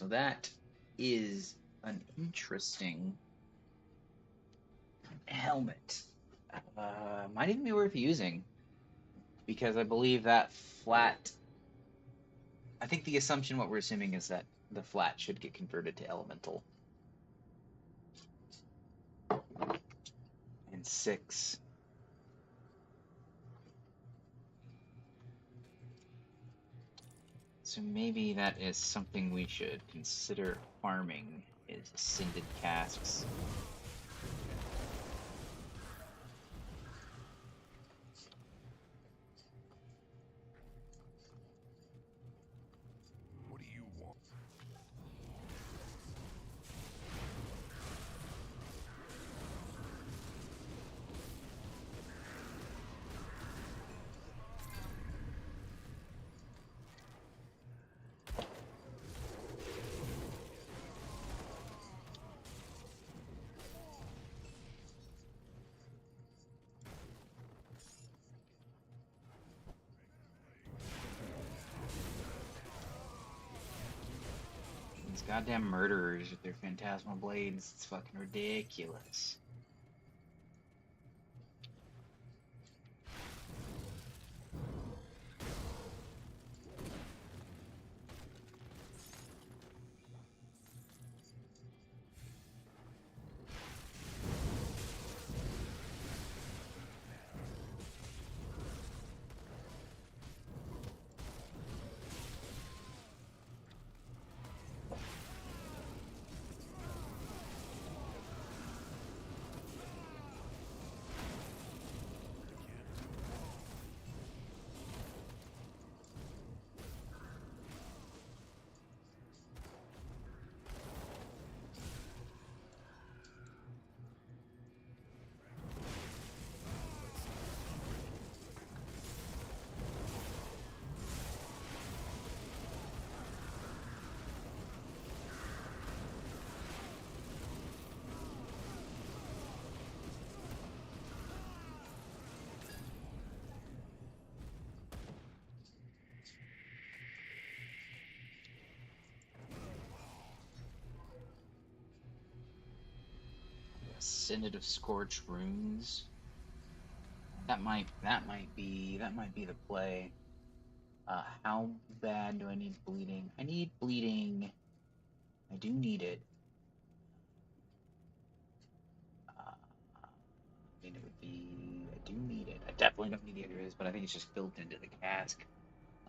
So that is an interesting helmet. Might even be worth using, because I believe that flat. I think the assumption, what we're assuming, is that the flat should get converted to elemental. And 6. So maybe that is something we should consider farming, is ascended casks. What do you want? These goddamn murderers with their phantasmal blades, it's fucking ridiculous. Synod of Scorched Runes. That might be the play. How bad do I need bleeding? I need bleeding. I do need it. I mean, it would be. I do need it. I definitely don't need the others, but I think it's just built into the cask.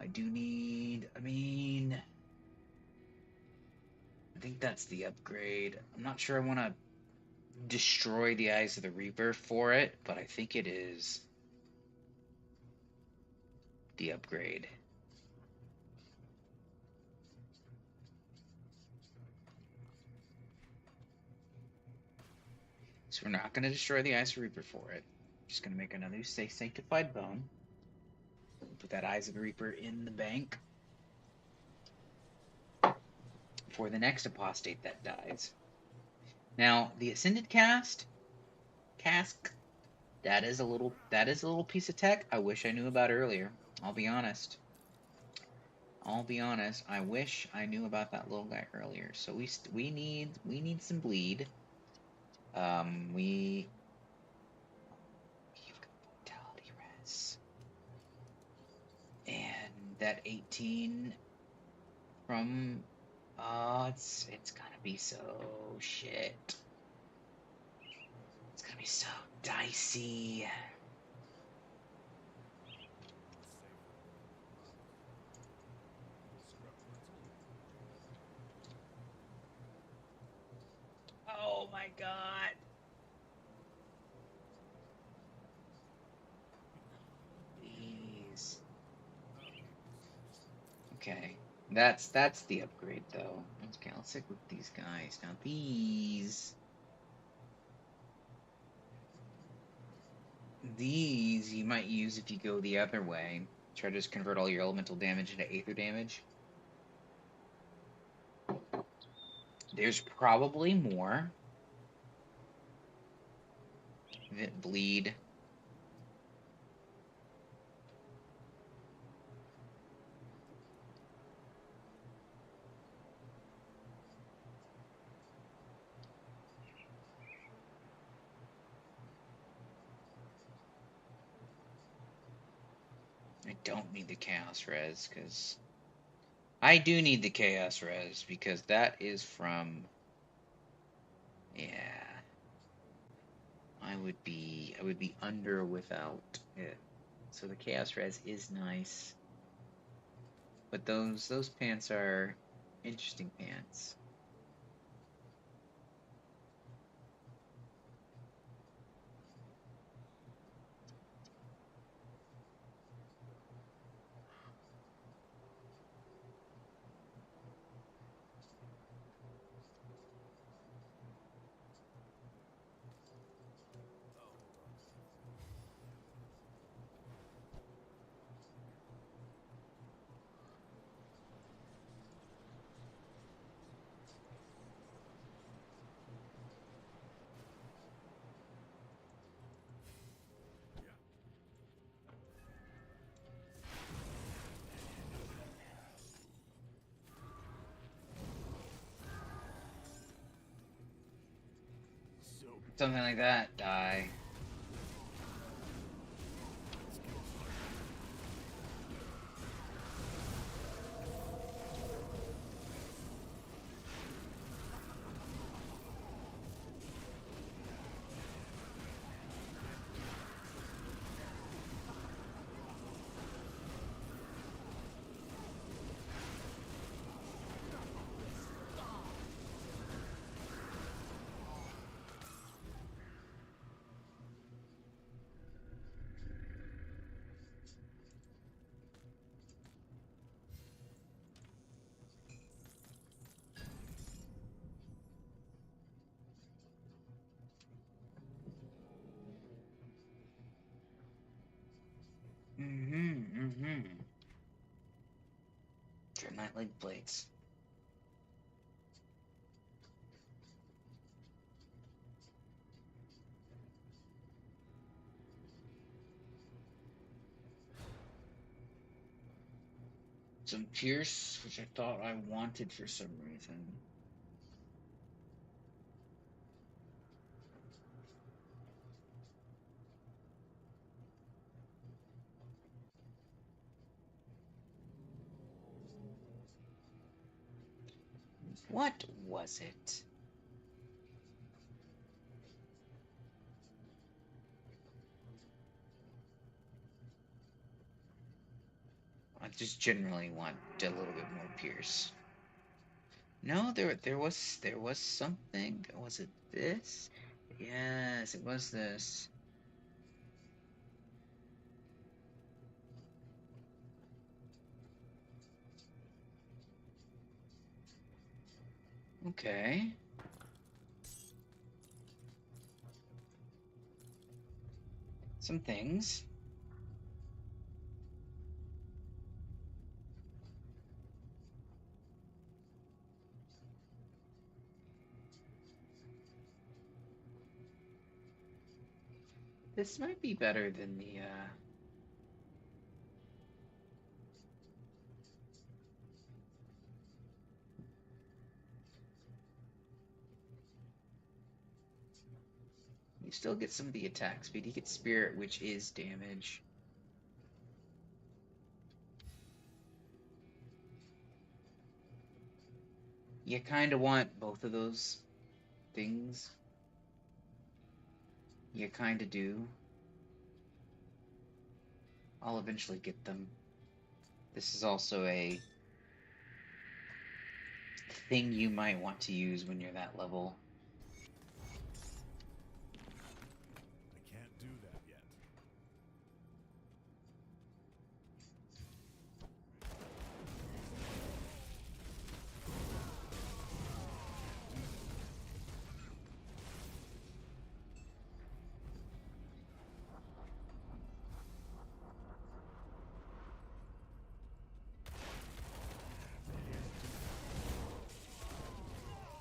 I do need. I mean, I think that's the upgrade. I'm not sure I want to destroy the Eyes of the Reaper for it, but I think it is the upgrade. So we're not going to destroy the Eyes of the Reaper for it. Just going to make another Sanctified Bone. Put that Eyes of the Reaper in the bank for the next Apostate that dies. Now, the Ascended cask, that is a little piece of tech I wish I knew about earlier. I'll be honest. I wish I knew about that little guy earlier. So we need some bleed. We've got Vitality Res. And that 18 from it's gonna be so shit. It's gonna be so dicey. Oh my god. Jeez. Okay. That's the upgrade though. Okay, let's stick with these guys. Now these you might use if you go the other way. Try to just convert all your elemental damage into aether damage. There's probably more that bleed. I don't need the chaos res, because I do need the chaos res, because that is from... Yeah. I would be under without it. So the chaos res is nice. But those pants are interesting pants. Something like that, die. Dreadnought leg blades. Some pierce, which I thought I wanted for some reason. What was it? I just generally want a little bit more pierce. No, there was something. Was it this? Yes, it was this. Okay. Some things. This might be better than the you still get some of the attack speed. You get spirit, which is damage. You kind of want both of those things. You kind of do. I'll eventually get them. This is also a thing you might want to use when you're that level. I can't do that yet.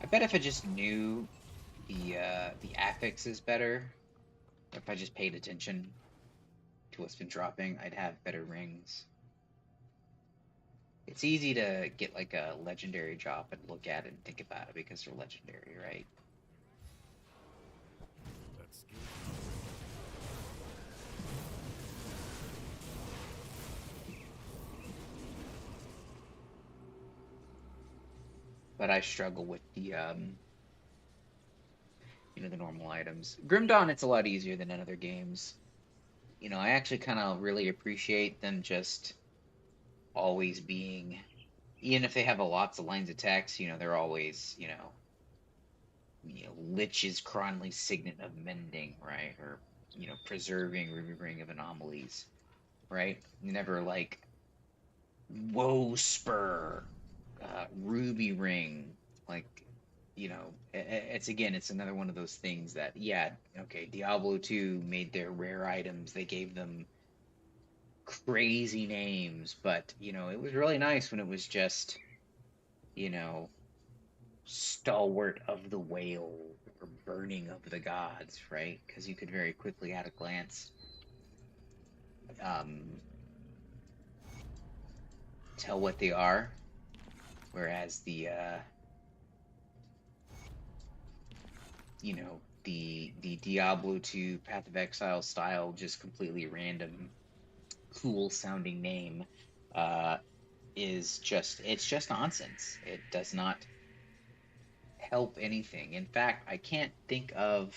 I bet if I just knew the affixes better, if I just paid attention to what's been dropping, I'd have better rings. It's easy to get like a legendary drop and look at it and think about it because they're legendary, right? That skill's not ready. but I struggle with the the normal items. Grim Dawn, it's a lot easier than in other games. I actually kind of really appreciate them just always being, even if they have lots of lines of text, they're always, Lich's Cronley Signet of Mending, right? Or, preserving Ruby Ring of Anomalies, right? Never like Woe Spur, Ruby Ring, like, it's again, it's another one of those things that, yeah, okay, Diablo 2 made their rare items, they gave them crazy names, but, it was really nice when it was just, you know, Stalwart of the Whale or Burning of the Gods, right? Because you could very quickly, at a glance, um, tell what they are, whereas the Diablo 2 Path of Exile style, just completely random, cool sounding name, uh, it's just nonsense. It does not help anything. In fact, I can't think of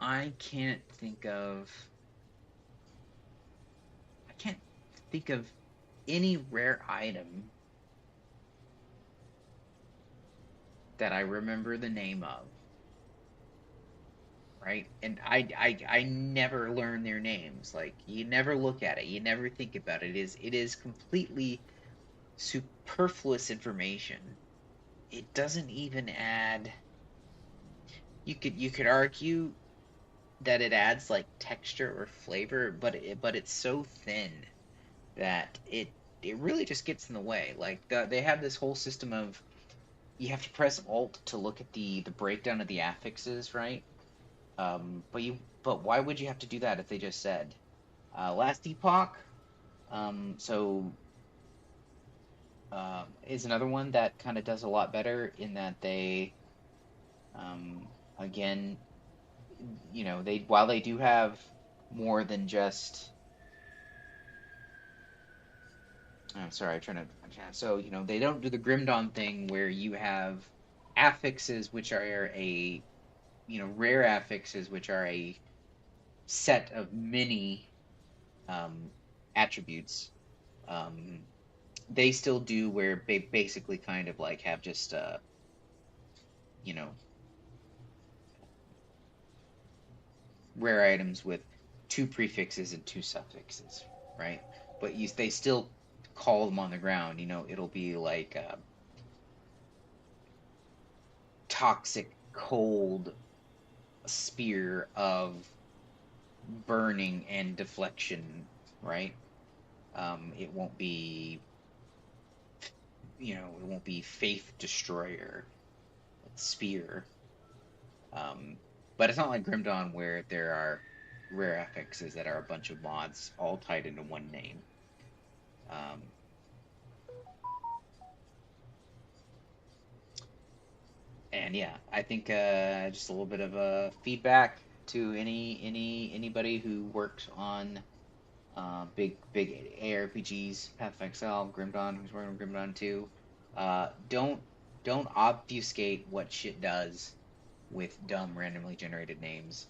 I can't think of any rare item that I remember the name of, right? And I never learn their names. Like, you never look at it, you never think about it. It is completely superfluous information. It doesn't even add. You could argue that it adds like texture or flavor, but it's so thin that it really just gets in the way. Like, they have this whole system of, you have to press Alt to look at the breakdown of the affixes, right? But why would you have to do that if they just said last epoch? So is another one that kind of does a lot better in that they again, they, while they do have more than just, I'm sorry, so, they don't do the Grim Dawn thing where you have affixes which are a, rare affixes which are a set of many um, attributes. Um, they still do where they basically kind of like have just, you know, rare items with two prefixes and two suffixes, right? But they still call them on the ground. It'll be like toxic cold spear of burning and deflection, right? It won't be, it won't be faith destroyer, spear. Um, but it's not like Grim Dawn where there are rare affixes that are a bunch of mods all tied into one name. And yeah, I think just a little bit of feedback to anybody who works on big ARPGs, Path of Exile, Grim Dawn, who's working on Grim Dawn 2. Don't obfuscate what shit does with dumb randomly generated names.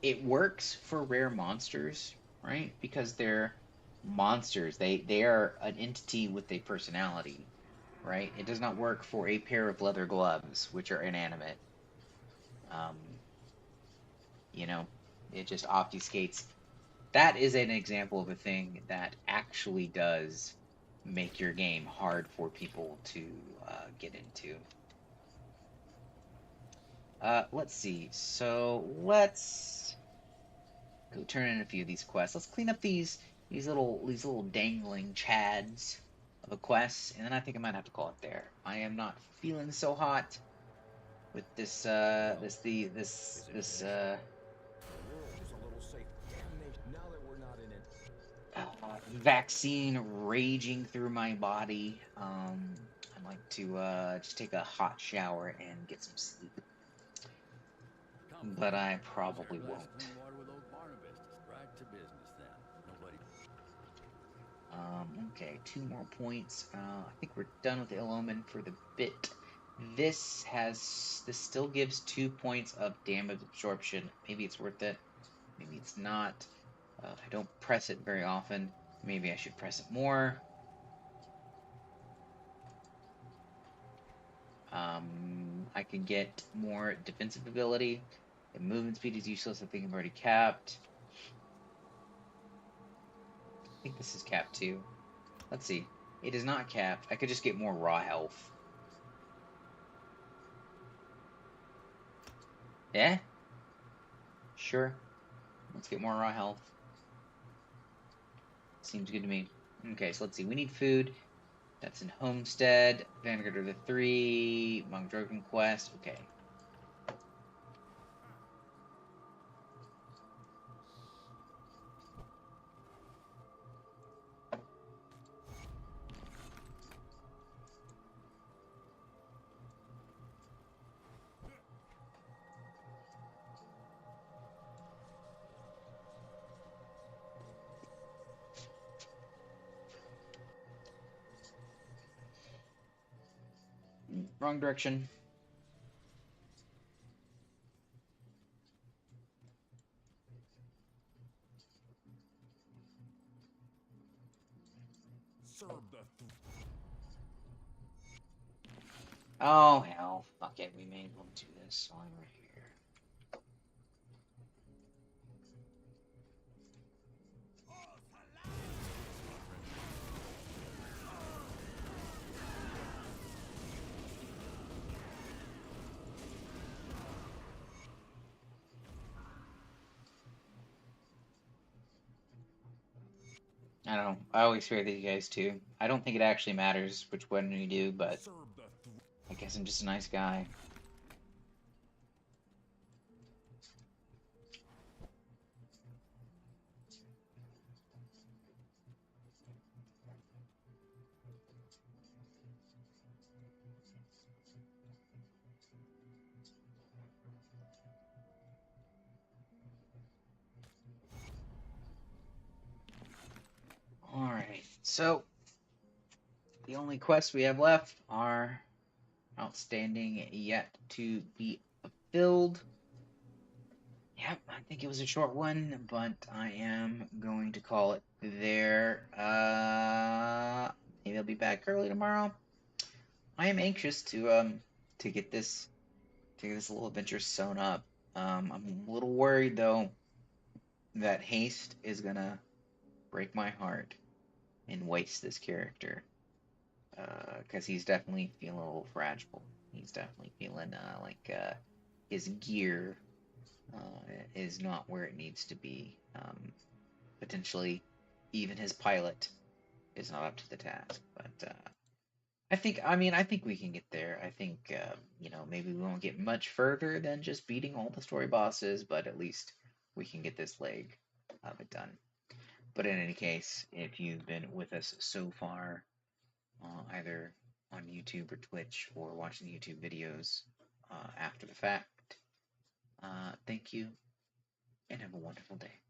It works for rare monsters, right? Because they're monsters. They are an entity with a personality, right? It does not work for a pair of leather gloves, which are inanimate. Um, it just obfuscates. That is an example of a thing that actually does make your game hard for people to get into. Let's see. So let's go turn in a few of these quests. Let's clean up these little dangling chads of a quest, and then I think I might have to call it there. I am not feeling so hot with this The world is a little safe. Damnation. Now that we're not in it. vaccine raging through my body. I'd like to just take a hot shower and get some sleep, but I probably won't. Okay, 2 more points. I think we're done with the Ill Omen for the bit. This still gives 2 points of damage absorption. Maybe it's worth it. Maybe it's not. I don't press it very often. Maybe I should press it more. I could get more defensive ability. The movement speed is useless. I think I'm already capped. I think this is capped too. Let's see. It is not capped. I could just get more raw health. Yeah? Sure. Let's get more raw health. Seems good to me. Okay, so let's see. We need food. That's in Homestead. Vanguard of the 3. Monk Drogon Quest. Okay. Wrong direction. Serve the Oh, hell. Fuck it. We may as well do this while we're here. I don't know. I always fear these guys too. I don't think it actually matters which one you do, but serve the I guess I'm just a nice guy. Alright, so the only quests we have left are outstanding yet to be fulfilled. Yep, I think it was a short one, but I am going to call it there. Maybe I'll be back early tomorrow. I am anxious to get this little adventure sewn up. I'm a little worried though that haste is gonna break my heart and waste this character. Because he's definitely feeling a little fragile. He's definitely feeling like his gear is not where it needs to be. Potentially, even his pilot is not up to the task. But I think we can get there. I think maybe we won't get much further than just beating all the story bosses, but at least we can get this leg of it done. But in any case, if you've been with us so far, either on YouTube or Twitch or watching YouTube videos after the fact, thank you and have a wonderful day.